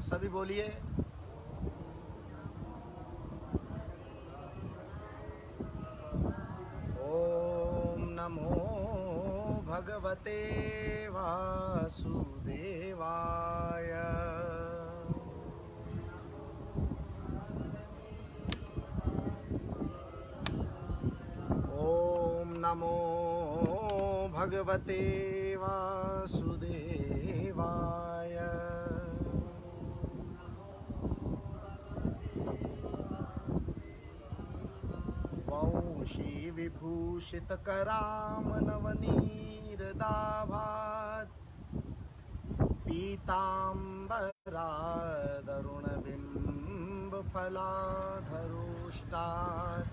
सभी बोलिए। ओम नमो भगवते वासुदेवाय। ओम नमो भगवते वासुदेवाय। वंशी विभूषित करामनवनीरदाभात् पीताम्बरादरुणबिम्बफलाधरोष्टात्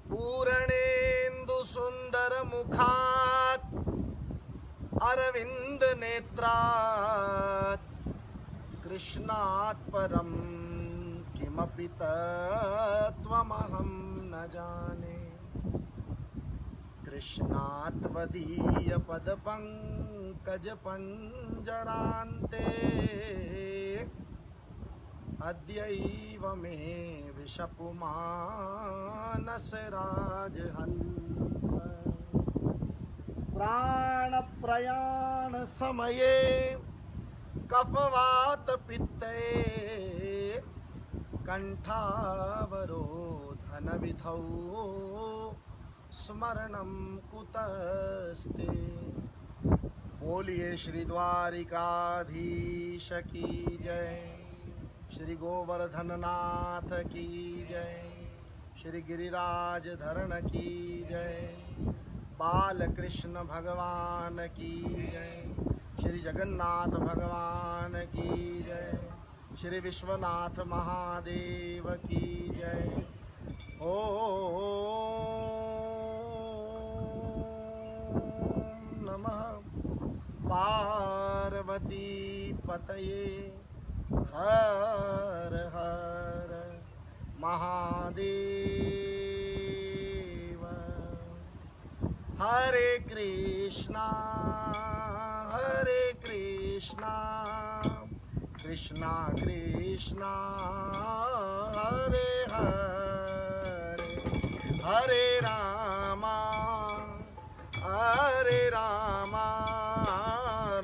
पूर्णेन्दुसुन्दरमुखात् अरविन्दनेत्रात् कृष्णात् परं किमपि तत्त्वमहं न जाने। कृष्णात् त्वदीयपदपङ्कजपञ्जरान्ते अद्यैव मे विशपुमानसराजहंस। प्राणप्रयाणसमये कफवातपित्ते कण्ठावरोधनविधौ स्मरणं कुतस्ते। बोलिए श्री द्वारिकाधीश की जय, श्री गोवर्धन नाथ की जय, श्री गिरिराज धरण की जय, बालकृष्ण भगवान की जय, श्री जगन्नाथ भगवान की जय, श्री विश्वनाथ महादेव की जय। ओम नमः पार्वती पतये हर हर महादेव। हरे कृष्णा कृष्णा कृष्णा हरे हरे, हरे रामा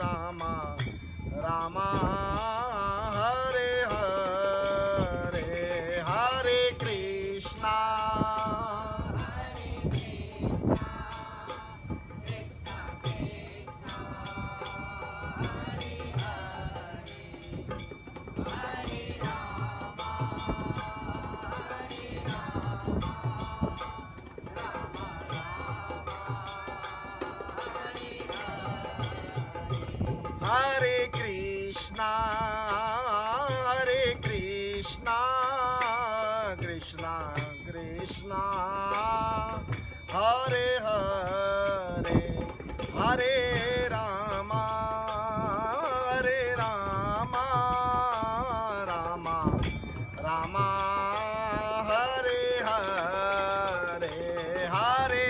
रामा रामा हरे हरे, हरे कृष्णा हरे कृष्णा कृष्णा कृष्णा हरे हरे, हरे रामा रामा रामा हरे हरे, हरे हरे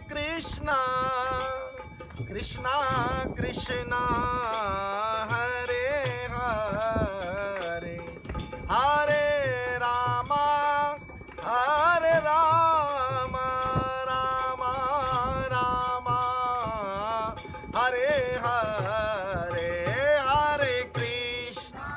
कृष्णा कृष्णा कृष्णा हरे हरे, हरे रामा रामा रामा हरे हरे, हरे Krishna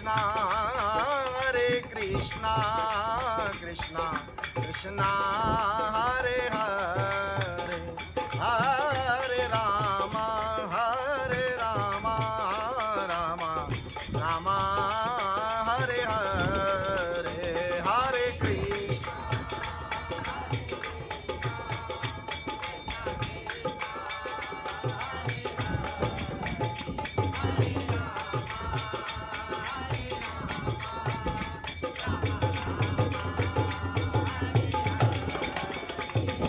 Krishna, Hare Krishna, Krishna Krishna, Hare Hare, Hare Rama, Rama Rama, Hare Hare, Hare Krishna.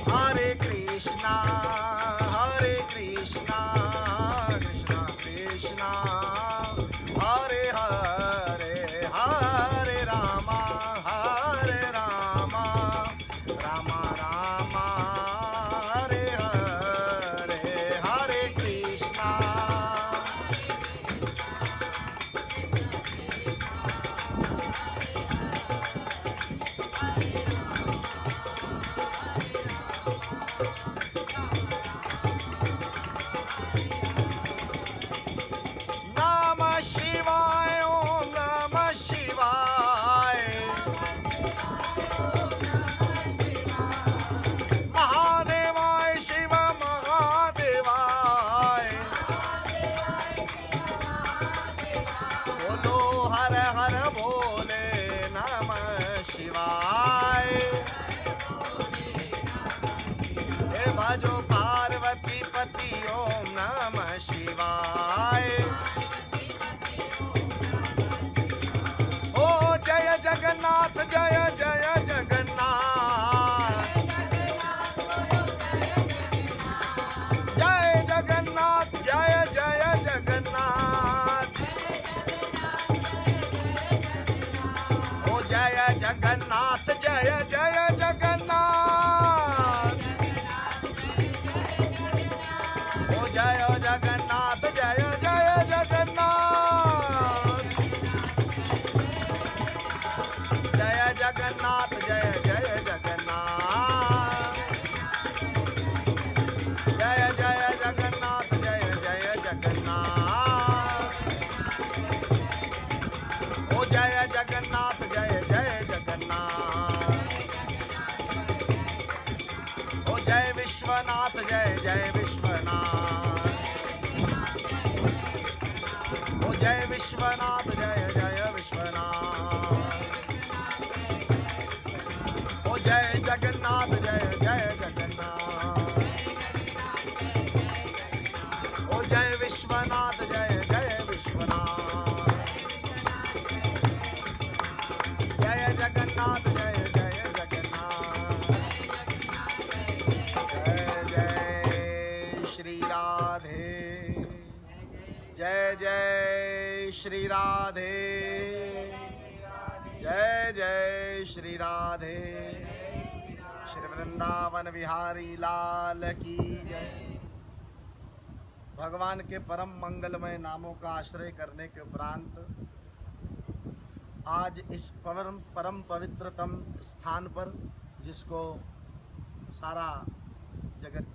Hare Krishna, Hare Krishna, Krishna Krishna, Hare Hare, Hare Rama, Rama Rama, Hare Hare, Hare Krishna. Namah Shivaya, Om Namah Shivaya. Mahadevaya, Shiva Mahadevaya. Bolo Har Har Bole, Namah Shivaya. हे भजो पार्वती पति, ओम नमः शिवाय। ओ जय जगन्नाथ, जय जय जगन्नाथ, जय जगन्नाथ, जय जय जगन्नाथ। ओ जय जगन्नाथ, जय जय जगन्नाथ। ओ जय जगन्नाथ, जय जय जगन्नाथ। जय जगन्नाथ, जय जय जगन्नाथ। जय जय जगन्नाथ, जय जय जगन्नाथ। ओ जय जगन्नाथ, जय जय जगन्नाथ। ओ जय विश्वनाथ, जय जय विश्वनाथ। ओ जय विश्वनाथ, जय जय विश्वनाथ। ओ जय जगन्नाथ, जय जय जगन्नाथ। ओ जय विश्वनाथ, जय जय विश्वनाथ। जय जगन्नाथ, जय जय जगन्नाथ। जय जय श्री राधे, जय जय श्री राधे, जय जय श्री राधे। श्री वृंदावन विहारी लाल की जय। भगवान के परम मंगलमय नामों का आश्रय करने के उपरांत आज इस परम पवित्रतम स्थान पर, जिसको सारा जगत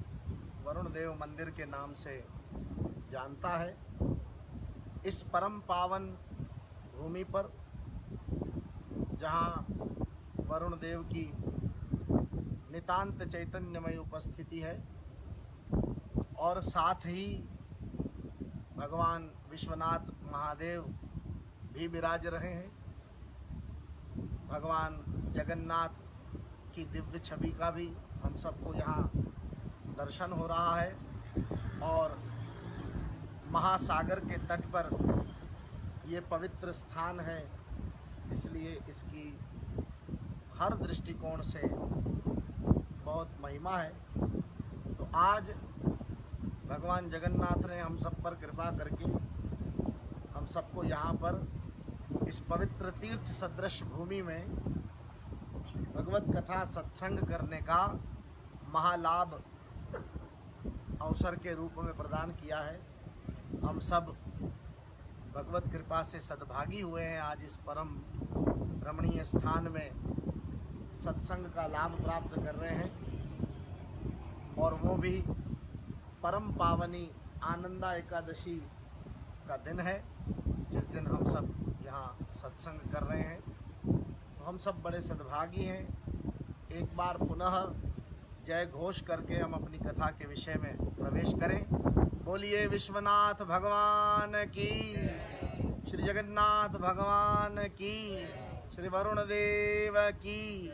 वरुण देव मंदिर के नाम से जानता है, इस परम पावन भूमि पर जहाँ वरुण देव की नितांत चैतन्यमय उपस्थिति है और साथ ही भगवान विश्वनाथ महादेव भी विराज रहे हैं। भगवान जगन्नाथ की दिव्य छवि का भी हम सबको यहाँ दर्शन हो रहा है और महासागर के तट पर ये पवित्र स्थान है, इसलिए इसकी हर दृष्टिकोण से बहुत महिमा है। तो आज भगवान जगन्नाथ ने हम सब पर कृपा करके हम सबको यहाँ पर इस पवित्र तीर्थ सदृश भूमि में भगवत कथा सत्संग करने का महालाभ अवसर के रूप में प्रदान किया है। हम सब भगवत कृपा से सद्भागी हुए हैं, आज इस परम रमणीय स्थान में सत्संग का लाभ प्राप्त कर रहे हैं और वो भी परम पावनी आनंदा एकादशी का दिन है, जिस दिन हम सब यहाँ यहाँ सत्संग कर रहे हैं, तो हम सब बड़े सद्भागी हैं। एक बार पुनः जय घोष करके हम अपनी कथा के विषय में प्रवेश करें। बोलिए विश्वनाथ भगवान की, श्री जगन्नाथ भगवान की, श्री वरुण देव की।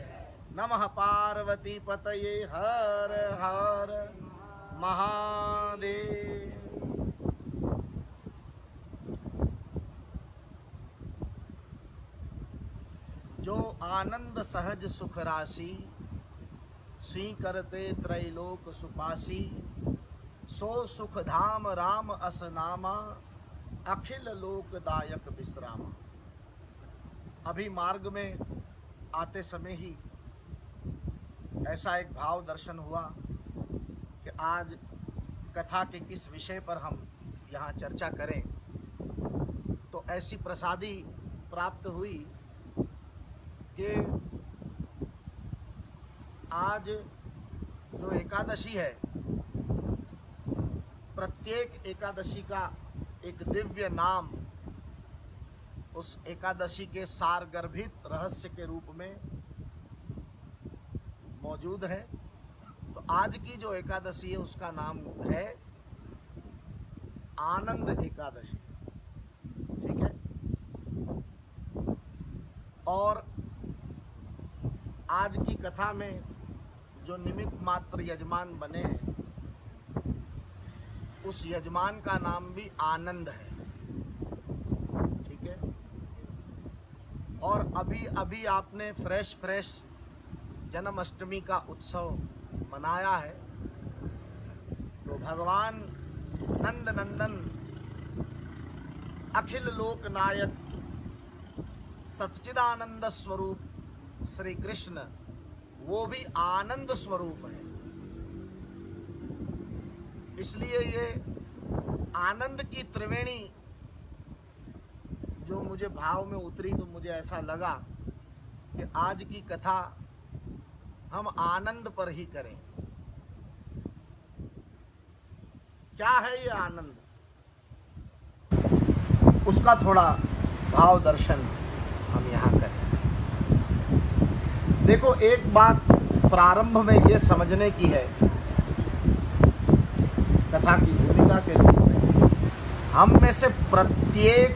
नमः पार्वती पतये, हर हर महादेव। जो आनंद सहज सुख राशि, स्वीकरते त्रैलोक सुपासी। सो सुख धाम राम असनामा, अखिल लोकदायक विश्रामा। अभी मार्ग में आते समय ही ऐसा एक भाव दर्शन हुआ कि आज कथा के किस विषय पर हम यहाँ चर्चा करें। तो ऐसी प्रसादी प्राप्त हुई कि आज जो एकादशी है, प्रत्येक एकादशी का एक दिव्य नाम उस एकादशी के सारगर्भित रहस्य के रूप में मौजूद है। तो आज की जो एकादशी है उसका नाम है आनंद एकादशी। ठीक है। और आज की कथा में जो निमित्त मात्र यजमान बने हैं, उस यजमान का नाम भी आनंद है। ठीक है। और अभी अभी आपने फ्रेश जन्माष्टमी का उत्सव मनाया है। तो भगवान नंद नंदन अखिल लोक नायक सच्चिदानंद स्वरूप श्री कृष्ण, वो भी आनंद स्वरूप है। इसलिए ये आनंद की त्रिवेणी जो मुझे भाव में उतरी, तो मुझे ऐसा लगा कि आज की कथा हम आनंद पर ही करें। क्या है ये आनंद, उसका थोड़ा भाव दर्शन हम यहाँ करें। देखो, एक बात प्रारंभ में ये समझने की है कथा की भूमिका के रूप में, हम में से प्रत्येक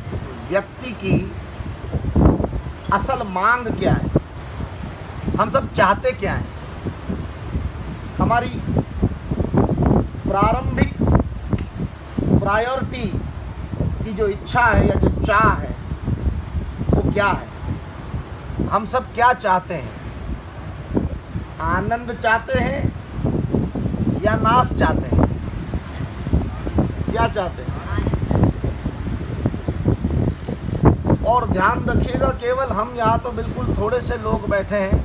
व्यक्ति की असल मांग क्या है, हम सब चाहते क्या हैं। हमारी प्रारंभिक प्रायोरिटी की जो इच्छा है या जो चाह है, वो क्या है। हम सब क्या चाहते हैं, आनंद चाहते हैं या नाश चाहते हैं, क्या चाहते हैं। और ध्यान रखिएगा, केवल हम यहाँ तो बिल्कुल थोड़े से लोग बैठे हैं,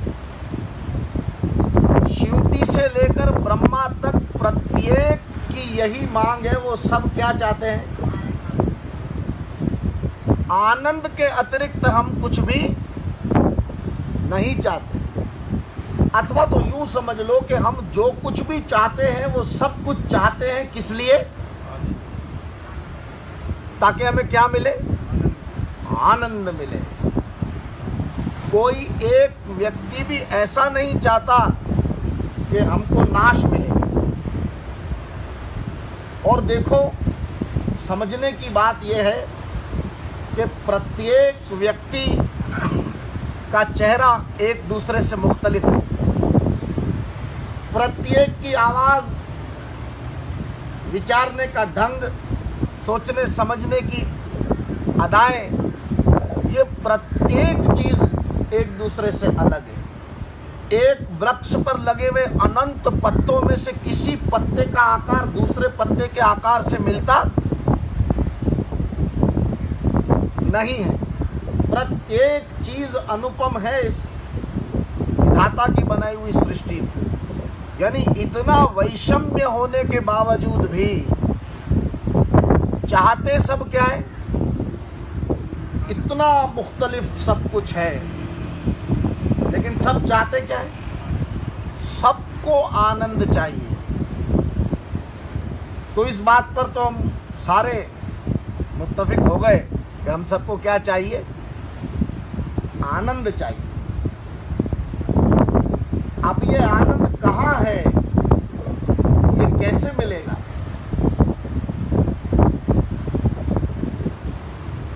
शिवटी से लेकर ब्रह्मा तक प्रत्येक की यही मांग है। वो सब क्या चाहते हैं, आनंद के अतिरिक्त हम कुछ भी नहीं चाहते। अथवा तो यूं समझ लो कि हम जो कुछ भी चाहते हैं वो सब कुछ चाहते हैं, किस लिए, ताकि हमें क्या मिले, आनंद मिले। कोई एक व्यक्ति भी ऐसा नहीं चाहता कि हमको नाश मिले। और देखो, समझने की बात यह है कि प्रत्येक व्यक्ति का चेहरा एक दूसरे से मुख्तलिफ है। प्रत्येक की आवाज़, विचारने का ढंग, सोचने समझने की अदाएं, ये प्रत्येक चीज़ एक दूसरे से अलग है। एक वृक्ष पर लगे हुए अनंत पत्तों में से किसी पत्ते का आकार दूसरे पत्ते के आकार से मिलता नहीं है। प्रत्येक चीज अनुपम है इस विधाता की बनाई हुई सृष्टि में। यानी इतना वैषम्य होने के बावजूद भी चाहते सब क्या है, इतना मुख्तलिफ सब कुछ है, लेकिन सब चाहते क्या है, सबको आनंद चाहिए। तो इस बात पर तो हम सारे मुत्तफिक हो गए कि हम सबको क्या चाहिए, आनंद चाहिए। अब ये आनंद कहाँ है, ये कैसे मिलेगा,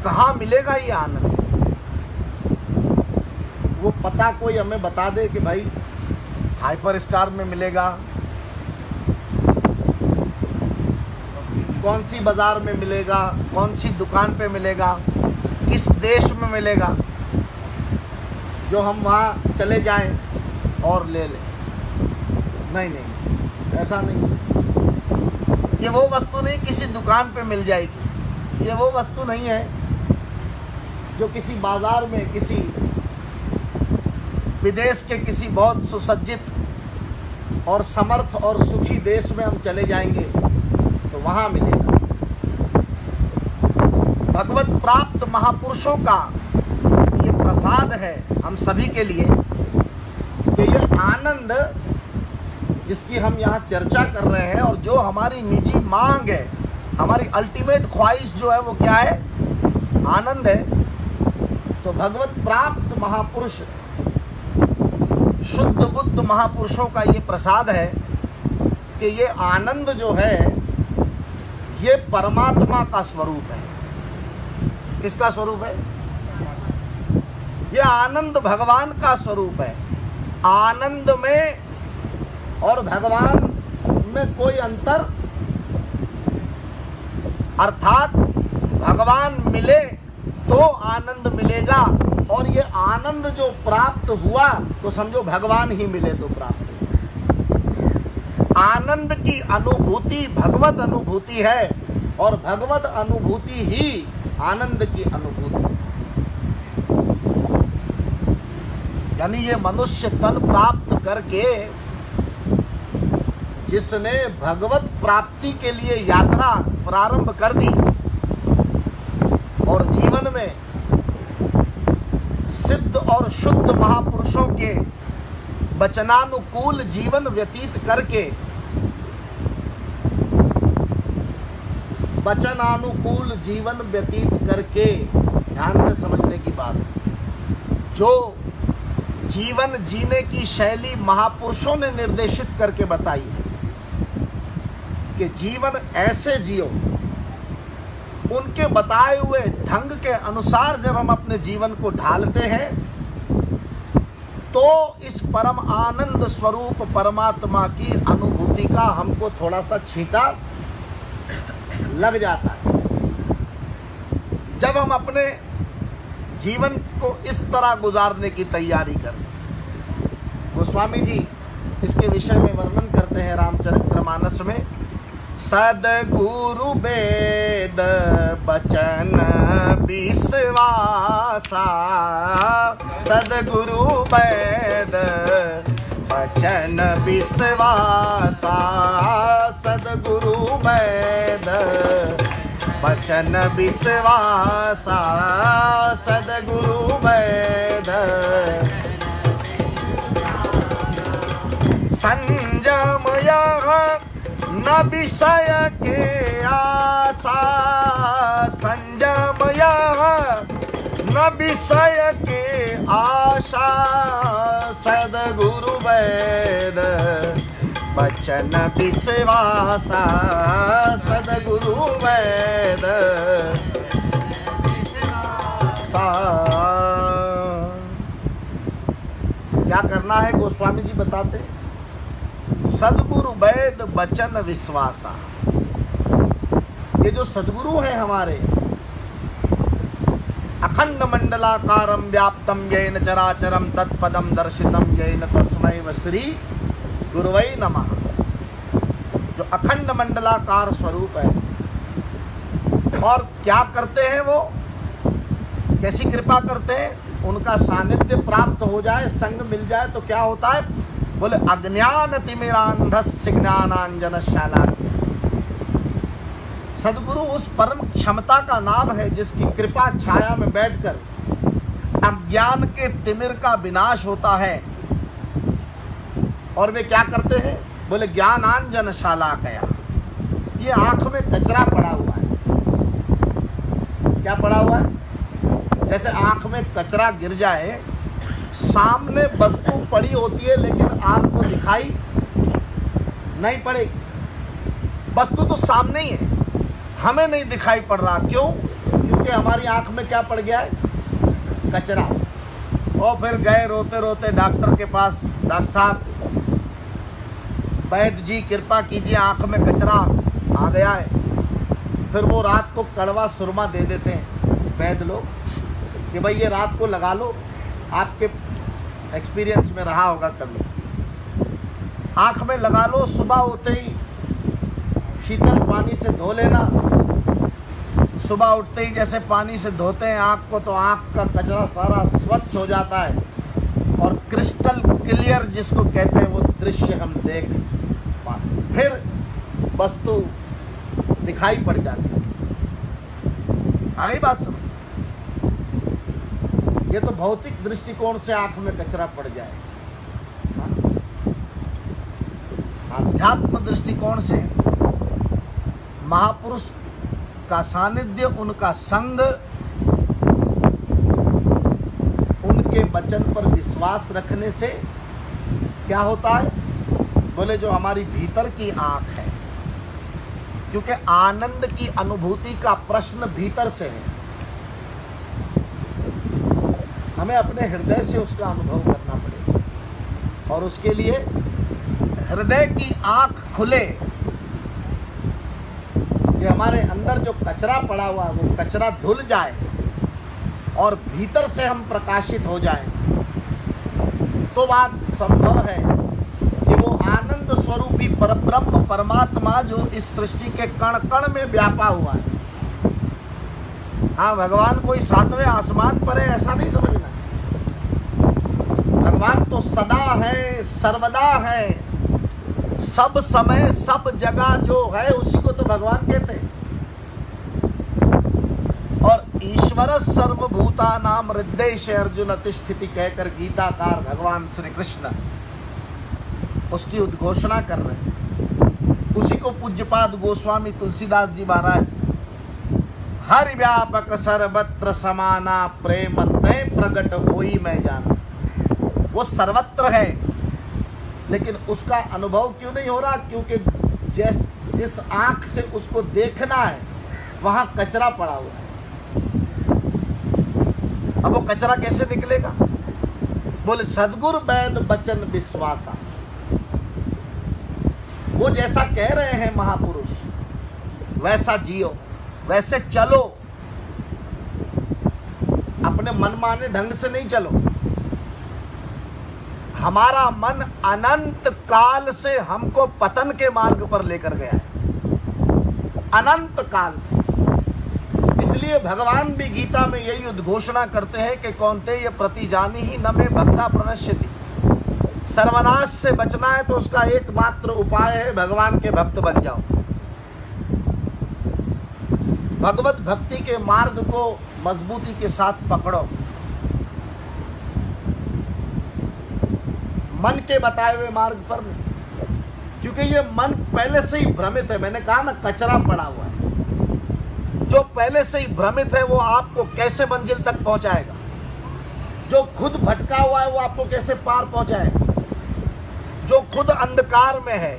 कहाँ मिलेगा ये आनंद? वो पता कोई हमें बता दे कि भाई हाइपर स्टार में मिलेगा, कौन सी बाजार में मिलेगा, कौन सी दुकान पे मिलेगा, किस देश में मिलेगा, जो हम वहाँ चले जाएं और ले लें। नहीं नहीं, ऐसा नहीं। ये वो वस्तु नहीं किसी दुकान पे मिल जाएगी, ये वो वस्तु नहीं है जो किसी बाजार में, किसी विदेश के किसी बहुत सुसज्जित और समर्थ और सुखी देश में हम चले जाएंगे तो वहाँ मिलेगा। भगवत प्राप्त महापुरुषों का ये प्रसाद है हम सभी के लिए कि ये आनंद जिसकी हम यहाँ चर्चा कर रहे हैं और जो हमारी निजी मांग है, हमारी अल्टीमेट ख्वाहिश जो है वो क्या है, आनंद है। तो भगवत प्राप्त महापुरुष, शुद्ध बुद्ध महापुरुषों का ये प्रसाद है कि ये आनंद जो है ये परमात्मा का स्वरूप है। किसका स्वरूप है? ये आनंद भगवान का स्वरूप है। आनंद में और भगवान में कोई अंतर, अर्थात भगवान मिले तो आनंद मिलेगा, और ये आनंद जो प्राप्त हुआ तो समझो भगवान ही मिले तो प्राप्त हुआ। आनंद की अनुभूति भगवत अनुभूति है और भगवत अनुभूति ही आनंद की अनुभूति। यानी ये मनुष्य तन प्राप्त करके जिसने भगवत प्राप्ति के लिए यात्रा प्रारंभ कर दी और जीवन में सिद्ध और शुद्ध महापुरुषों के वचनानुकूल जीवन व्यतीत करके, वचनानुकूल जीवन व्यतीत करके, ध्यान से समझने की बात, जो जीवन जीने की शैली महापुरुषों ने निर्देशित करके बताई कि जीवन ऐसे जियो, उनके बताए हुए ढंग के अनुसार जब हम अपने जीवन को ढालते हैं तो इस परम आनंद स्वरूप परमात्मा की अनुभूति का हमको थोड़ा सा छींटा लग जाता है। जब हम अपने जीवन को इस तरह गुजारने की तैयारी करें। गोस्वामी जी इसके विषय में वर्णन करते हैं रामचरितमानस में। सद्गुरु वेद बचन विश्वासा, सद्गुरु वेद बचन विश्वासा, सद्गुरु वेद बचन विश्वासा, सद्गुरु वेद संयमय न विषय के आशा, संयमय न विषय के आशा, सद्गुरु वेद बचन विश्वासा, सद्गुरु वेद क्या करना है गोस्वामी जी बताते हैं। सद्गुरु वेद बचन विश्वासा, ये जो सद्गुरु हैं हमारे, अखंड मंडलाकारं व्याप्तं येन चराचरं तत्पदं दर्शितं येन तस्मै श्री गुरुवै नमः। जो अखंड मंडलाकार स्वरूप है, और क्या करते हैं वो, कैसी कृपा करते हैं, उनका सानिध्य प्राप्त हो जाए, संग मिल जाए तो क्या होता है, बोले अज्ञान तिमिरांधस्य ज्ञानांजन शालाक्य। सद्गुरु उस परम क्षमता का नाम है जिसकी कृपा छाया में बैठकर अज्ञान के तिमिर का विनाश होता है। और वे क्या करते हैं, बोले ज्ञानांजन शालाकया। ये आंख में कचरा पड़ा हुआ है, क्या पड़ा हुआ है, जैसे आंख में कचरा गिर जाए, सामने वस्तु पड़ी होती है लेकिन आपको दिखाई नहीं पड़ेगी। वस्तु तो सामने ही है, हमें नहीं दिखाई पड़ रहा। क्यों? क्योंकि हमारी आंख में क्या पड़ गया है? कचरा। और फिर गए रोते रोते डॉक्टर के पास, डॉक्टर साहब वैद्य जी कृपा कीजिए, आंख में कचरा आ गया है। फिर वो रात को कड़वा सुरमा दे देते हैं वैद्य लोग कि भाई ये रात को लगा लो। आपके एक्सपीरियंस में रहा होगा कभी, आंख में लगा लो, सुबह होते ही शीतल पानी से धो लेना। सुबह उठते ही जैसे पानी से धोते हैं आँख को, तो आँख का कचरा सारा स्वच्छ हो जाता है और क्रिस्टल क्लियर जिसको कहते हैं वो दृश्य हम देख पाते। फिर वस्तु दिखाई पड़ जाती है। आगे बात समझ। ये तो भौतिक दृष्टिकोण से आँख में कचरा पड़ जाए। आध्यात्म दृष्टिकोण से महापुरुष का सानिध्य, उनका संग, उनके वचन पर विश्वास रखने से क्या होता है? बोले जो हमारी भीतर की आंख है, क्योंकि आनंद की अनुभूति का प्रश्न भीतर से है, हमें अपने हृदय से उसका अनुभव करना पड़ेगा। और उसके लिए हृदय की आंख खुले कि हमारे अंदर जो कचरा पड़ा हुआ है वो कचरा धुल जाए और भीतर से हम प्रकाशित हो जाएं, तो बात संभव है कि वो आनंद स्वरूपी परब्रह्म परमात्मा जो इस सृष्टि के कण कण में व्यापा हुआ है। हाँ, भगवान कोई सातवें आसमान पर है ऐसा नहीं समझना। भगवान तो सदा है, सर्वदा है, सब समय सब जगह जो है उसी को तो भगवान कहते हैं। और ईश्वर सर्वभूतानां हृदयेश अर्जुन तिष्ठति कहकर गीताकार भगवान श्री कृष्ण उसकी उद्घोषणा कर रहे हैं। उसी को पूज्यपाद गोस्वामी तुलसीदास जी महाराज हरि व्यापक सर्वत्र समाना प्रेम तय प्रगट होई मैं जाना। वो सर्वत्र है लेकिन उसका अनुभव क्यों नहीं हो रहा? क्योंकि जिस आंख से उसको देखना है वहां कचरा पड़ा हुआ है। अब वो कचरा कैसे निकलेगा? बोले सद्गुरु वैद बचन विश्वासा। वो जैसा कह रहे हैं महापुरुष वैसा जियो, वैसे चलो, अपने मनमाने ढंग से नहीं चलो। हमारा मन अनंत काल से हमको पतन के मार्ग पर लेकर गया है, अनंत काल से। इसलिए भगवान भी गीता में यही उद्घोषणा करते हैं कि कौन्तेय प्रतिजानी ही न मे भक्ता प्रणश्यति। सर्वनाश से बचना है तो उसका एकमात्र उपाय है भगवान के भक्त बन जाओ। भगवत भक्ति के मार्ग को मजबूती के साथ पकड़ो। मन के बताए हुए मार्ग पर नहीं, क्योंकि ये मन पहले से ही भ्रमित है। मैंने कहा ना, कचरा पड़ा हुआ है। जो पहले से ही भ्रमित है वो आपको कैसे मंजिल तक पहुंचाएगा? जो खुद भटका हुआ है वो आपको कैसे पार पहुंचाएगा? जो खुद अंधकार में है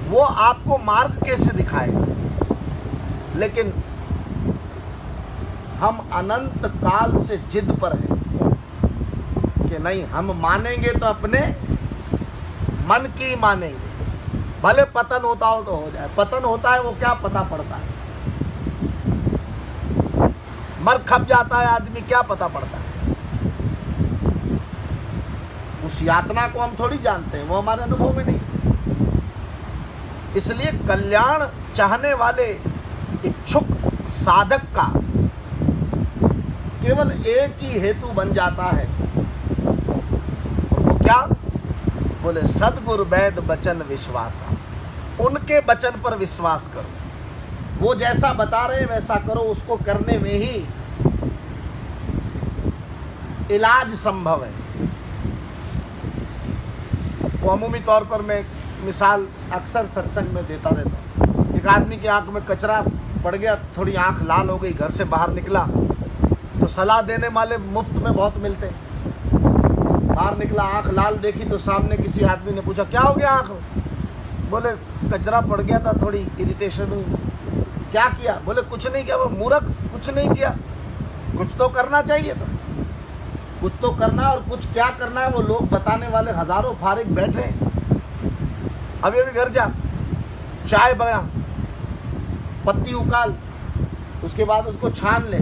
वो आपको मार्ग कैसे दिखाएगा? लेकिन हम अनंत काल से जिद पर हैं कि नहीं, हम मानेंगे तो अपने मन की मानेंगे, भले पतन होता हो तो हो जाए। पतन होता है वो क्या पता पड़ता है? मर खप जाता है आदमी, क्या पता पड़ता है? उस यातना को हम थोड़ी जानते हैं, वो हमारे अनुभव में नहीं। इसलिए कल्याण चाहने वाले इच्छुक साधक का केवल एक ही हेतु बन जाता है, वो क्या? बोले सद्गुरु वैद बचन विश्वासा। उनके वचन पर विश्वास करो, वो जैसा बता रहे हैं वैसा करो। उसको करने में ही इलाज संभव है। वो अमूमी तौर पर मैं मिसाल अक्सर सत्संग में देता रहता हूँ। एक आदमी की आंख में कचरा पड़ गया, थोड़ी आंख लाल हो गई, घर से बाहर निकला तो सलाह देने वाले मुफ्त में बहुत मिलते हैं। बाहर निकला, आंख लाल देखी तो सामने किसी आदमी ने पूछा क्या हो गया आंख? बोले कचरा पड़ गया था, थोड़ी इरिटेशन हुई। क्या किया? बोले कुछ नहीं किया। वो मूर्ख, कुछ नहीं किया। कुछ तो करना चाहिए था, कुछ तो करना, और कुछ क्या करना है वो लोग बताने वाले हजारों फारिग बैठे हैं। अभी अभी घर जा, चाय बना, पत्ती उकाल, उसके बाद उसको छान ले,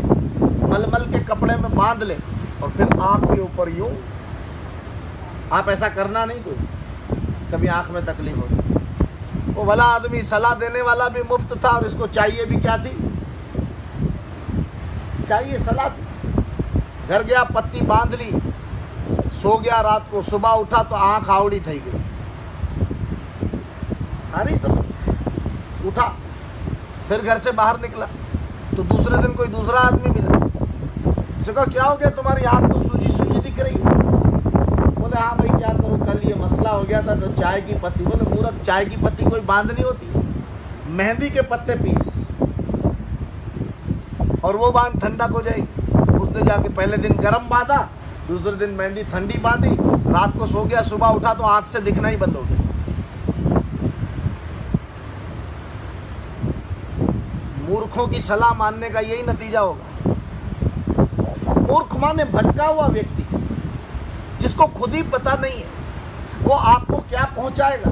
मलमल के कपड़े में बांध ले, और फिर आंख के ऊपर यूं। आप ऐसा करना नहीं, कोई कभी आंख में तकलीफ हो। वो भला आदमी सलाह देने वाला भी मुफ्त था, और इसको चाहिए भी क्या थी? चाहिए सलाह थी। घर गया, पत्ती बांध ली, सो गया रात को, सुबह उठा तो आंख आवड़ी थी गई। अरे सब उठा, फिर घर से बाहर निकला तो दूसरे दिन कोई दूसरा आदमी मिला। उसने कहा क्या हो गया तुम्हारी आंख तो सूजी सूजी दिख रही है? बोले हाँ भाई क्या करूँ, कल ये मसला हो गया था तो चाय की पत्ती। बोले मूर्ख, चाय की पत्ती कोई बांधनी होती? मेहंदी के पत्ते पीस और वो बांध, ठंडक हो जाएगी। उसने जाके पहले दिन गर्म बांधा, दूसरे दिन मेहंदी ठंडी बांधी, रात को सो गया, सुबह उठा तो आंख से दिखना ही बंद हो गया। मूर्खों की सलाह मानने का यही नतीजा होगा। मूर्ख माने भटका हुआ व्यक्ति, जिसको खुद ही पता नहीं है वो आपको क्या पहुंचाएगा।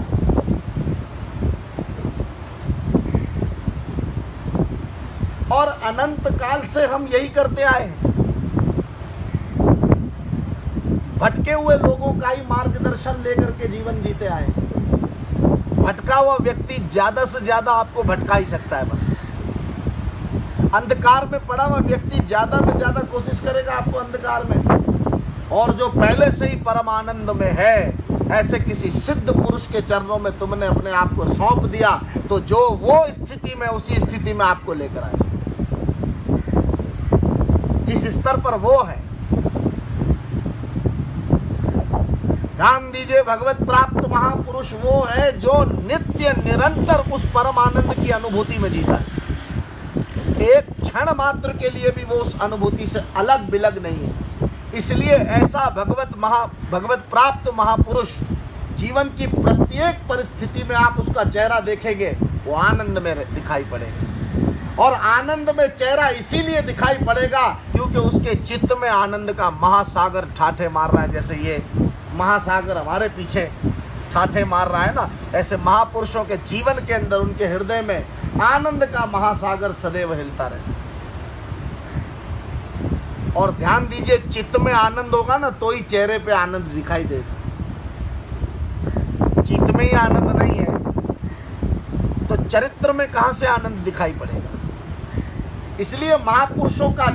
और अनंत काल से हम यही करते आए हैं। भटके हुए लोगों का ही मार्गदर्शन लेकर के जीवन जीते आए हैं। भटका हुआ व्यक्ति ज्यादा से ज्यादा आपको भटका ही सकता है बस। अंधकार में पड़ा हुआ व्यक्ति ज्यादा में ज्यादा कोशिश करेगा आपको अंधकार में। और जो पहले से ही परम आनंद में है, ऐसे किसी सिद्ध पुरुष के चरणों में तुमने अपने आप को सौंप दिया तो जो वो स्थिति में, उसी स्थिति में आपको लेकर आए। जिस स्तर पर वो है, ध्यान दीजिए, भगवत प्राप्त महापुरुष वो है जो नित्य निरंतर उस परम आनंद की अनुभूति में जीता है। एक क्षण मात्र के लिए भी वो उस अनुभूति से अलग बिलग नहीं है। इसलिए ऐसा भगवत प्राप्त महापुरुष जीवन की प्रत्येक परिस्थिति में आप उसका चेहरा देखेंगे, वो आनंद में दिखाई पड़ेगा। और आनंद में चेहरा इसीलिए दिखाई पड़ेगा क्योंकि उसके चित्त में आनंद का महासागर ठाठे मार रहा है। जैसे ये महासागर हमारे पीछे ठाठे मार रहा है ना, ऐसे महापुरुषों के जीवन के अंदर, उनके हृदय में आनंद का महासागर सदैव हिलता रहता है। और ध्यान दीजिए, चित्त में आनंद होगा ना तो ही चेहरे पे आनंद दिखाई देगा। चित्त में ही आनंद नहीं है तो चरित्र में कहां से आनंद दिखाई पड़ेगा। इसलिए महापुरुषों का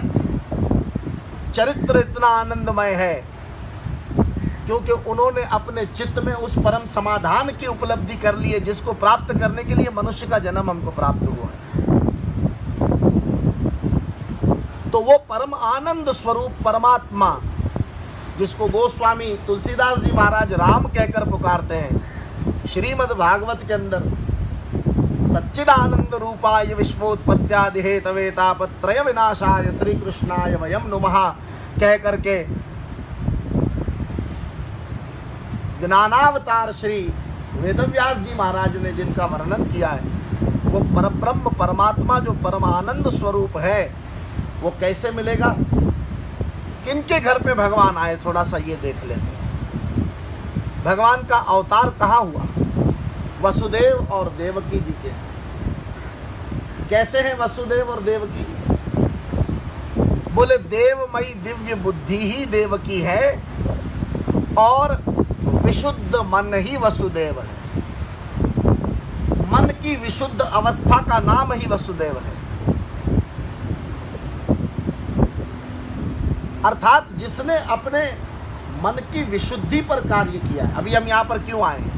चरित्र इतना आनंदमय है क्योंकि उन्होंने अपने चित्त में उस परम समाधान की उपलब्धि कर ली है जिसको प्राप्त करने के लिए मनुष्य का जन्म हमको प्राप्त हुआ है। तो वो परम आनंद स्वरूप परमात्मा, जिसको गोस्वामी तुलसीदास जी महाराज राम कहकर पुकारते हैं, श्रीमद् भागवत के अंदर सच्चिदानंद रूपाय विश्वोत्पत्त्यादि हेतवे तापत्रय विनाशाय श्री कृष्णाय वयम नुमः कह करके ज्ञानावतार श्री वेदव्यास जी महाराज ने जिनका वर्णन किया है, वो परब्रह्म परमात्मा जो परमानंद स्वरूप है वो कैसे मिलेगा। किनके घर पे भगवान आए, थोड़ा सा ये देख लेते हैं। भगवान का अवतार कहाँ हुआ? वसुदेव और देवकी जी के। कैसे हैं वसुदेव और देवकी? बोले देवमयी दिव्य बुद्धि ही देवकी है और विशुद्ध मन ही वसुदेव है। मन की विशुद्ध अवस्था का नाम ही वसुदेव है। अर्थात जिसने अपने मन की विशुद्धि पर कार्य किया है। अभी हम यहाँ पर क्यों आए हैं?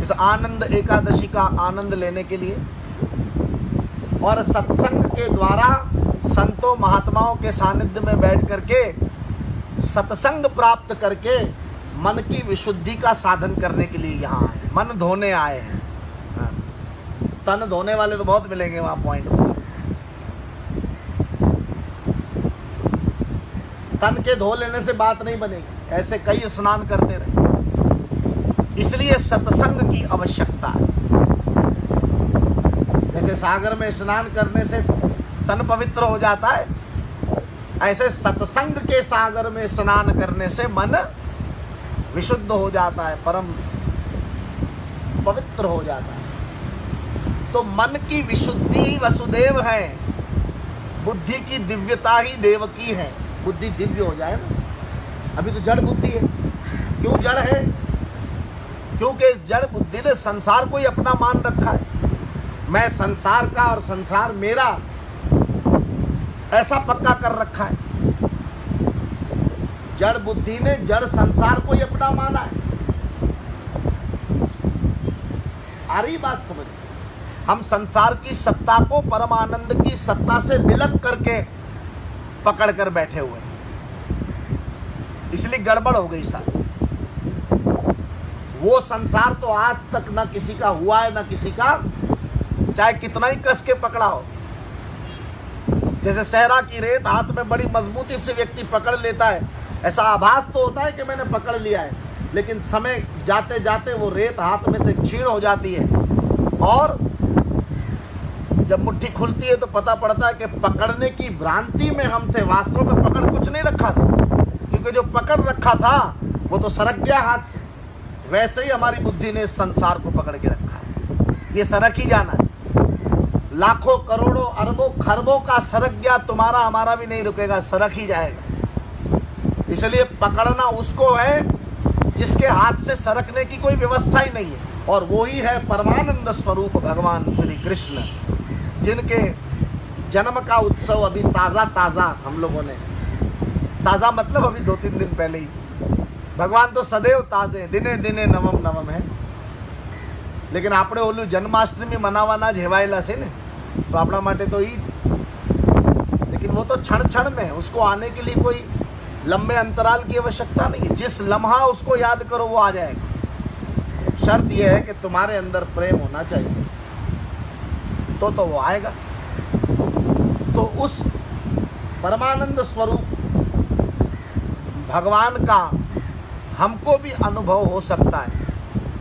इस आनंद एकादशी का आनंद लेने के लिए और सत्संग के द्वारा संतों महात्माओं के सानिध्य में बैठ करके सत्संग प्राप्त करके मन की विशुद्धि का साधन करने के लिए यहाँ आए। मन धोने आए हैं। तन धोने वाले तो बहुत मिलेंगे वहाँ पॉइंट पर। तन के धो लेने से बात नहीं बनेगी, ऐसे कई स्नान करते रहे। इसलिए सत्संग की आवश्यकता है। जैसे सागर में स्नान करने से तन पवित्र हो जाता है, ऐसे सत्संग के सागर में स्नान करने से मन विशुद्ध हो जाता है, परम पवित्र हो जाता है। तो मन की विशुद्धि वसुदेव है, बुद्धि की दिव्यता ही देव की है। बुद्धि दिव्य हो जाए ना, अभी तो जड़ बुद्धि है। क्यों जड़ है? क्योंकि इस जड़ बुद्धि ने संसार को ही अपना मान रखा है। मैं संसार का और संसार मेरा, ऐसा पक्का कर रखा है। जड़ बुद्धि ने जड़ संसार को ही अपना माना है। आ रही बात समझ? हम संसार की सत्ता को परमानंद की सत्ता से विलग करके पकड़ कर बैठे हुए हैं, इसलिए गड़बड़ हो गई सारी। वो संसार तो आज तक न किसी का हुआ है न किसी का, चाहे कितना ही कस के पकड़ा हो। जैसे सहरा की रेत हाथ में बड़ी मजबूती से व्यक्ति पकड़ लेता है, ऐसा आभास तो होता है कि मैंने पकड़ लिया है, लेकिन समय जाते जाते वो रेत हाथ में से क्षीण हो जाती है और जब मुट्ठी खुलती है तो पता पड़ता है कि पकड़ने की भ्रांति में हम थे, वास्तव में पकड़ कुछ नहीं रखा था, क्योंकि जो पकड़ रखा था वो तो सरक गया हाथ से। वैसे ही हमारी बुद्धि ने संसार को पकड़ के रखा है, ये सरक ही जाना है। लाखों करोड़ों अरबों खरबों का सरक गया, तुम्हारा हमारा भी नहीं रुकेगा, सरक ही जाएगा। इसलिए पकड़ना उसको है जिसके हाथ से सरकने की कोई व्यवस्था ही नहीं है, और वो ही है परमानंद स्वरूप भगवान श्री कृष्ण, जिनके जन्म का उत्सव अभी ताज़ा ताज़ा हम लोगों ने, ताज़ा मतलब अभी 2-3 दिन पहले ही, भगवान तो सदैव ताज़े, दिने दिने नवम नवम है। लेकिन આપણે ઓલું જન્માષ્ટમી મનાવવાના જ હેવાયેલા છે ને, તો આપણા માટે તો ઈદ, लेकिन वो तो क्षण क्षण में, उसको आने के लिए कोई लंबे अंतराल की आवश्यकता नहीं है। जिस लम्हा उसको याद करो वो आ जाएगा। शर्त यह है कि तुम्हारे अंदर प्रेम होना चाहिए, तो वो आएगा। तो उस परमानंद स्वरूप भगवान का हमको भी अनुभव हो सकता है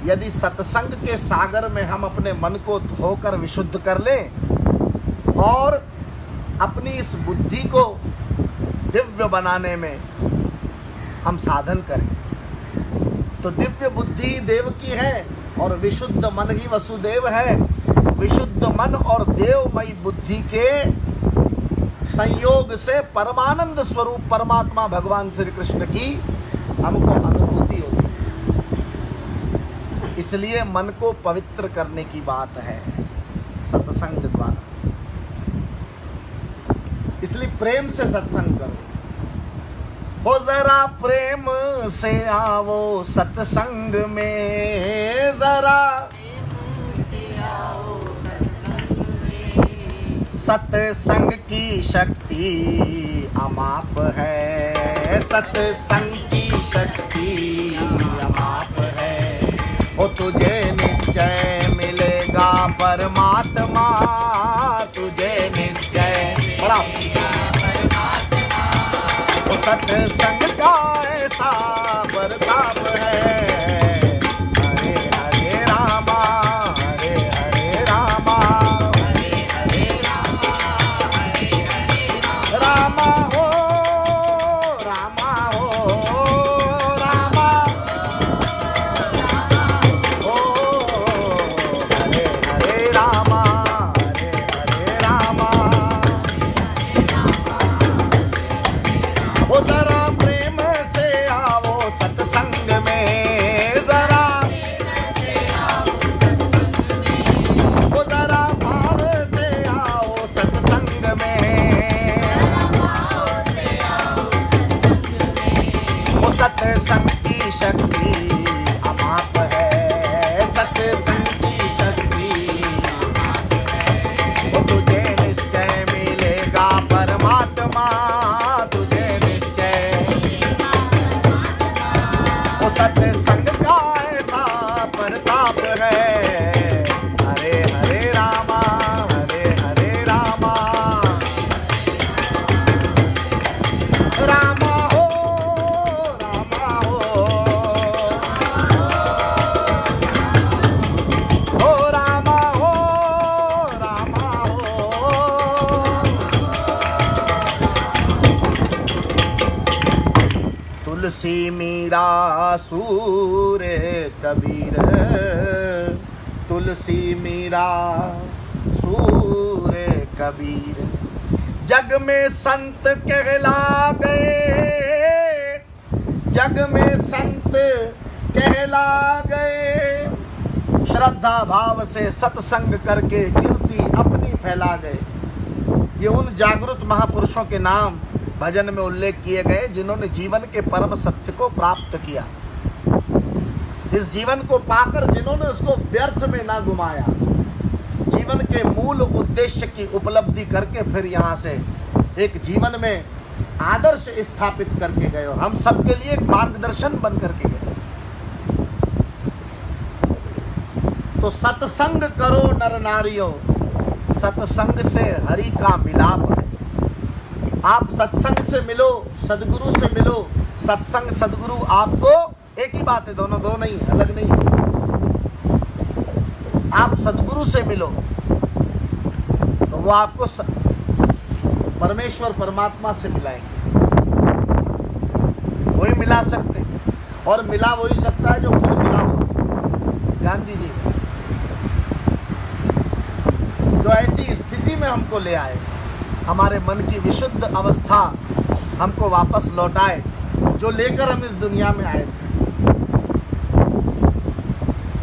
यदि सत्संग के सागर में हम अपने मन को धोकर विशुद्ध कर लें और अपनी इस बुद्धि को दिव्य बनाने में हम साधन करें। तो दिव्य बुद्धि देव की है और विशुद्ध मन ही वसुदेव है। विशुद्ध मन और देवमयी बुद्धि के संयोग से परमानंद स्वरूप परमात्मा भगवान श्री कृष्ण की हमको अनुभूति होगी। इसलिए मन को पवित्र करने की बात है सत्संग द्वारा। इसलिए प्रेम से सत्संग करो। हो जरा प्रेम से आवो सत्संग में, जरा सत्संग की शक्ति अमाप है, सत्संग की शक्ति अमाप है। ओ तुझे निश्चय मिलेगा परमात्मा, तुझे निश्चय बड़ा ओ सत्संग का ऐसा बरताव है। हरे हरे रामा, हरे हरे रामा, हरे हरे रामा, हरे हरे रामा, हो रामा, हो रामा, हो हरे हरे रामा, हरे हरे रामा। हो जरा प्रेम से आओ तुलसी मीरा सूर कबीर, तुलसी मीरा सूर कबीर। जग में संत कहला गए, जग में संत कहला गए, श्रद्धा भाव से सत्संग करके कीर्ति अपनी फैला गए। ये उन जागृत महापुरुषों के नाम भजन में उल्लेख किए गए जिन्होंने जीवन के परम सत्य को प्राप्त किया। इस जीवन को पाकर जिन्होंने उसको व्यर्थ में ना घुमाया, जीवन के मूल उद्देश्य की उपलब्धि करके फिर यहाँ से एक जीवन में आदर्श स्थापित करके गए और हम सबके लिए एक मार्गदर्शन बन करके गए। तो सत्संग करो नर नारियों, सत्संग से हरि का मिलाप है। आप सत्संग से मिलो, सदगुरु से मिलो। सत्संग सदगुरु आपको एक ही बात है, दोनों दो नहीं, अलग नहीं। आप सदगुरु से मिलो तो वो आपको परमेश्वर परमात्मा से मिलाएंगे। वही मिला सकते, और मिला वही सकता है जो खुद मिला हुआ। ध्यान दीजिए, जो ऐसी स्थिति में हमको ले आए, हमारे मन की विशुद्ध अवस्था हमको वापस लौटाए, जो लेकर हम इस दुनिया में आए थे।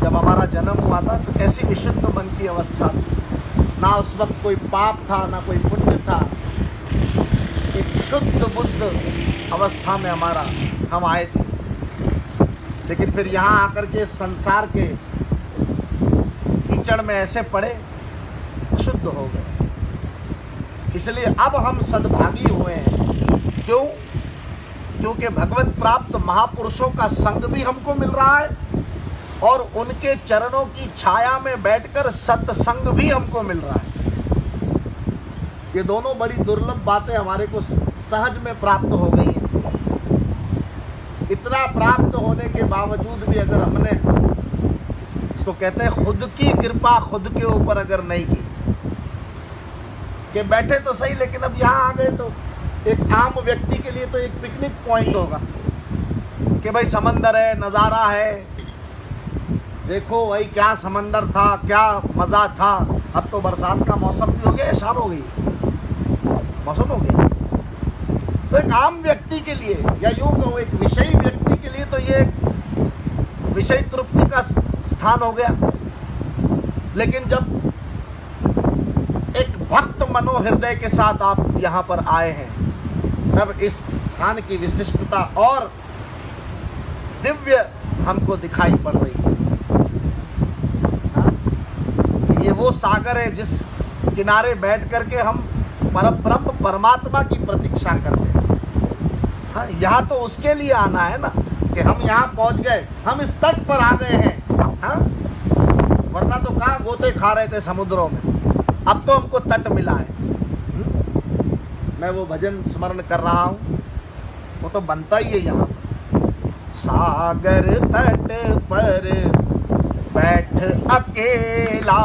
जब हमारा जन्म हुआ था तो कैसी विशुद्ध मन की अवस्था थी, ना उस वक्त कोई पाप था ना कोई पुण्य था। एक शुद्ध बुद्ध अवस्था में हम आए थे। लेकिन फिर यहाँ आकर के संसार के कीचड़ में ऐसे पड़े, शुद्ध हो गए। इसलिए अब हम सद्भागी हुए हैं। क्यों? क्योंकि भगवत प्राप्त महापुरुषों का संग भी हमको मिल रहा है और उनके चरणों की छाया में बैठकर सत्संग भी हमको मिल रहा है। ये दोनों बड़ी दुर्लभ बातें हमारे को सहज में प्राप्त हो गई हैं। इतना प्राप्त होने के बावजूद भी अगर हमने, इसको कहते हैं खुद की कृपा खुद के ऊपर अगर नहीं की, कि बैठे तो सही लेकिन अब यहाँ आ गए, तो एक आम व्यक्ति के लिए तो एक पिकनिक पॉइंट होगा कि भाई समंदर है, नज़ारा है, देखो भाई क्या समंदर था, क्या मज़ा था। अब तो बरसात का मौसम भी हो गया, शाम हो गई, मौसम हो गया। तो एक आम व्यक्ति के लिए, या यूं कहूँ एक विषयी व्यक्ति के लिए, तो ये एक विषय तृप्ति का स्थान हो गया। लेकिन जब एक भक्त मनोहृदय के साथ आप यहाँ पर आए हैं, तब इस स्थान की विशिष्टता और दिव्य हमको दिखाई पड़ रही है। ये वो सागर है जिस किनारे बैठ करके हम परब्रह्म परमात्मा की प्रतीक्षा करते हैं। हाँ, यहाँ तो उसके लिए आना है ना, कि हम यहाँ पहुँच गए, हम इस तट पर आ गए हैं। हाँ, वरना तो कहाँ गोते खा रहे थे समुद्रों में, अब तो हमको तट मिला है। मैं वो भजन स्मरण कर रहा हूँ, वो तो बनता ही है यहाँ। सागर तट पर बैठ अकेला